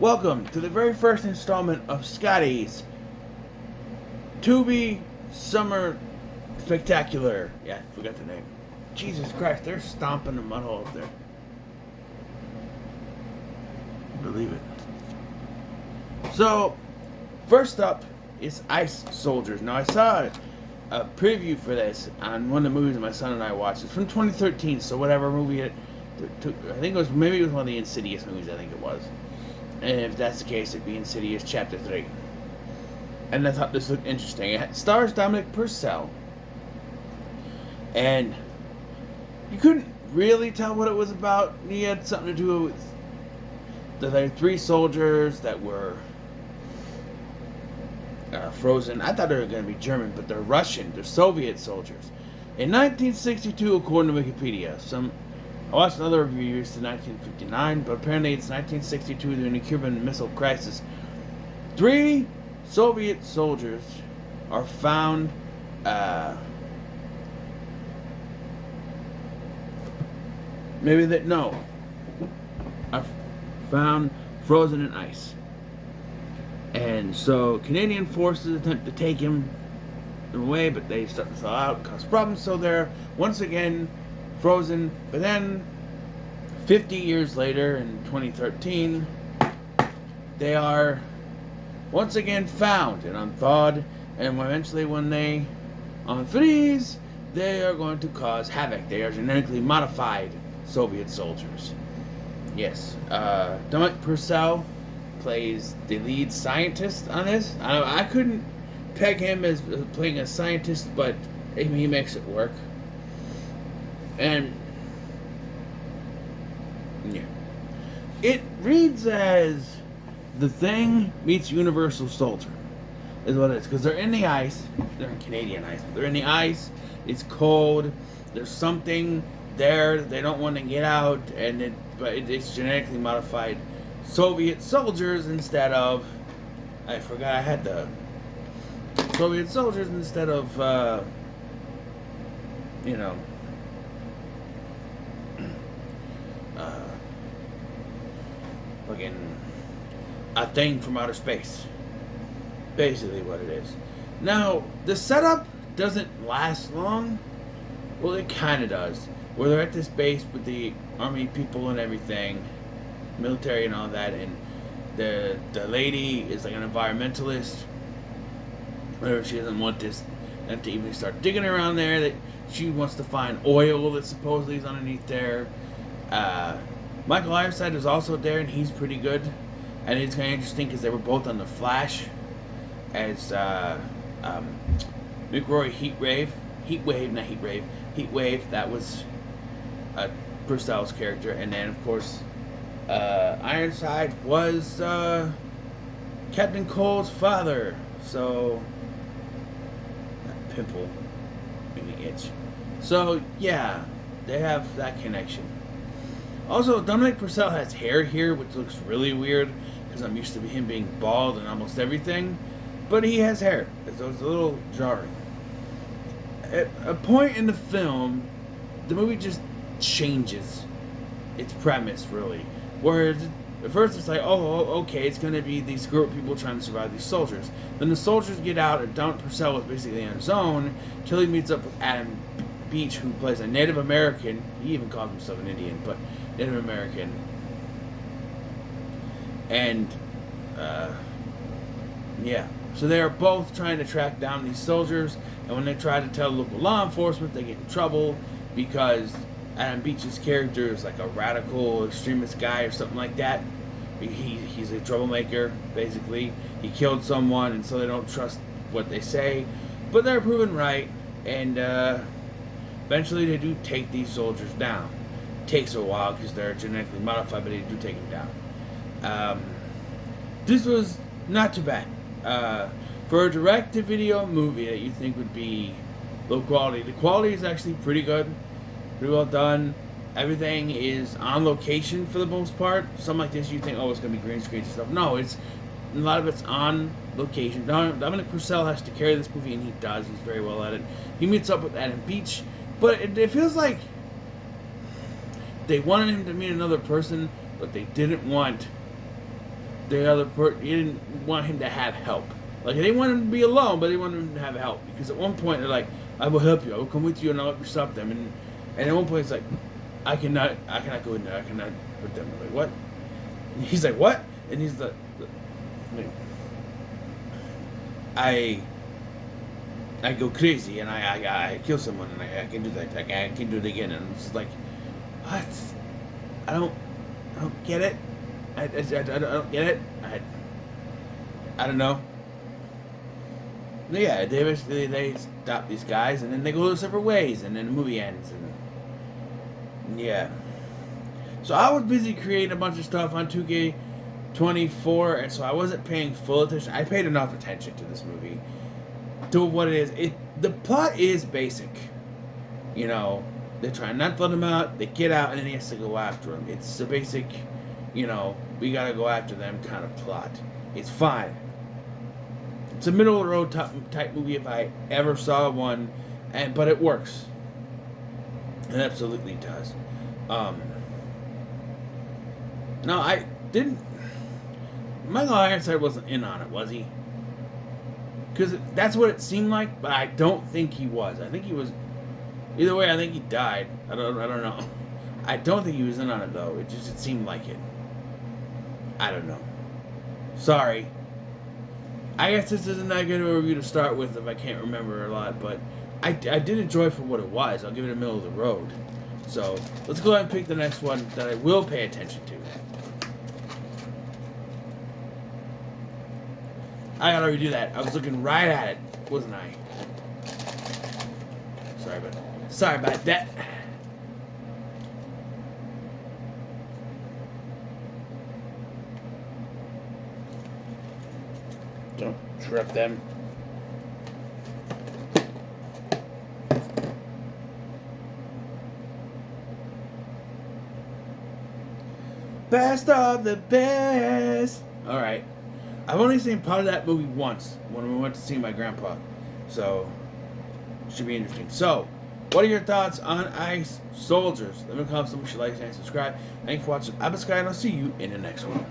Welcome to the very first installment of Scotty's Tubi Summer Spectacular. Yeah, forgot the name. Jesus Christ, they're stomping the mud hole up there. Believe it. So, first up is Ice Soldiers. Now, I saw a preview for this on one of the movies that my son and I watched. It's from 2013, so whatever movie it took, I think it was one of the Insidious movies, I think it was. And if that's the case, it'd be Insidious Chapter 3. And I thought this looked interesting. It stars Dominic Purcell. And you couldn't really tell what it was about. He had something to do with there were three soldiers that were frozen. I thought they were going to be German, but they're Russian. They're Soviet soldiers. In 1962, according to Wikipedia, I watched another review to 1959, but apparently it's 1962 during the Cuban Missile Crisis. Three Soviet soldiers are found are found frozen in ice. And so Canadian forces attempt to take him away, but they start to thaw out, cause problems, so they're once again frozen. But then 50 years later, in 2013, they are once again found and unthawed, and eventually when they unfreeze, they are going to cause havoc. They are genetically modified Soviet soldiers. Yes, Dominic Purcell plays the lead scientist on this. I couldn't peg him as playing a scientist, but he makes it work. And yeah, it reads as The Thing meets Universal Soldier, is what it is. Because they're in the ice. They're in Canadian ice. But they're in the ice. It's cold. There's something there. They don't want to get out, and it's genetically modified Soviet soldiers instead of. I forgot I had the Soviet soldiers instead of fucking a thing from outer space. Basically what it is. Now, the setup doesn't last long. Well, it kind of does. Where they're at this base with the army people and everything, military and all that, and the lady is like an environmentalist. Or she doesn't want them to even start digging around there. That she wants to find oil that supposedly is underneath there. Michael Ironside is also there, and he's pretty good. And it's kind of interesting because they were both on The Flash as McRoy Heatwave. That was Purcell's character, and then of course Ironside was Captain Cole's father. So that pimple made me itch. So yeah, they have that connection. Also, Dominic Purcell has hair here, which looks really weird because I'm used to him being bald in almost everything. But he has hair, so it's a little jarring. At a point in the film, the movie just changes its premise, really. Where at first it's like, oh, okay, it's going to be these group of people trying to survive these soldiers. Then the soldiers get out, and Dominic Purcell is basically on his own, till he meets up with Adam Beach, who plays a Native American. He even calls himself an Indian, but Native American. And, yeah. So they are both trying to track down these soldiers, and when they try to tell local law enforcement, they get in trouble because Adam Beach's character is like a radical extremist guy or something like that. He's a troublemaker, basically. He killed someone, and so they don't trust what they say. But they're proven right, and eventually they do take these soldiers down. It takes a while because they're genetically modified, but they do take them down. This was not too bad. For a direct-to-video movie that you think would be low quality, the quality is actually pretty good, pretty well done. Everything is on location for the most part. Something like this, you think, oh, it's going to be green screen and stuff. No, a lot of it's on location. Dominic Purcell has to carry this movie, and he does. He's very well at it. He meets up with Adam Beach, but it feels like they wanted him to meet another person, but they didn't want he didn't want him to have help. Like they didn't want him to be alone, but they wanted him to have help because at one point they're like, "I will help you. I will come with you and I'll help you stop them." And at one point it's like, I cannot go in there. I cannot put them." I'm like, what? And he's like, what? And he's like, I go crazy and I kill someone and I can do that. I can do it again. And it's just like, what? I don't get it. I don't get it. I don't know. Yeah, they stop these guys and then they go their separate ways and then the movie ends and yeah. So I was busy creating a bunch of stuff on 2K24 and so I wasn't paying full attention. I paid enough attention to this movie to what it is. The plot is basic. You know, they try not to let him out, they get out and then he has to go after him. It's a basic, you know, we gotta go after them kind of plot. It's fine. It's a middle of the road type movie if I ever saw one, but it works. It absolutely does. No, I didn't. Michael Ironside wasn't in on it, was he? Because that's what it seemed like, but I don't think he was. I think he was. Either way, I think he died. I don't know. I don't think he was in on it though. It seemed like it. I don't know. Sorry. I guess this isn't that good of a review to start with if I can't remember a lot, but I did enjoy it for what it was. I'll give it a middle of the road. So, let's go ahead and pick the next one that I will pay attention to. I gotta redo that. I was looking right at it, wasn't I? Sorry about that. Don't trip them. Best of the best. Alright. I've only seen part of that movie once when we went to see my grandpa. So, should be interesting. So, what are your thoughts on Ice Soldiers? Let me know if you like and subscribe. Thanks for watching. I'm Sky and I'll see you in the next one.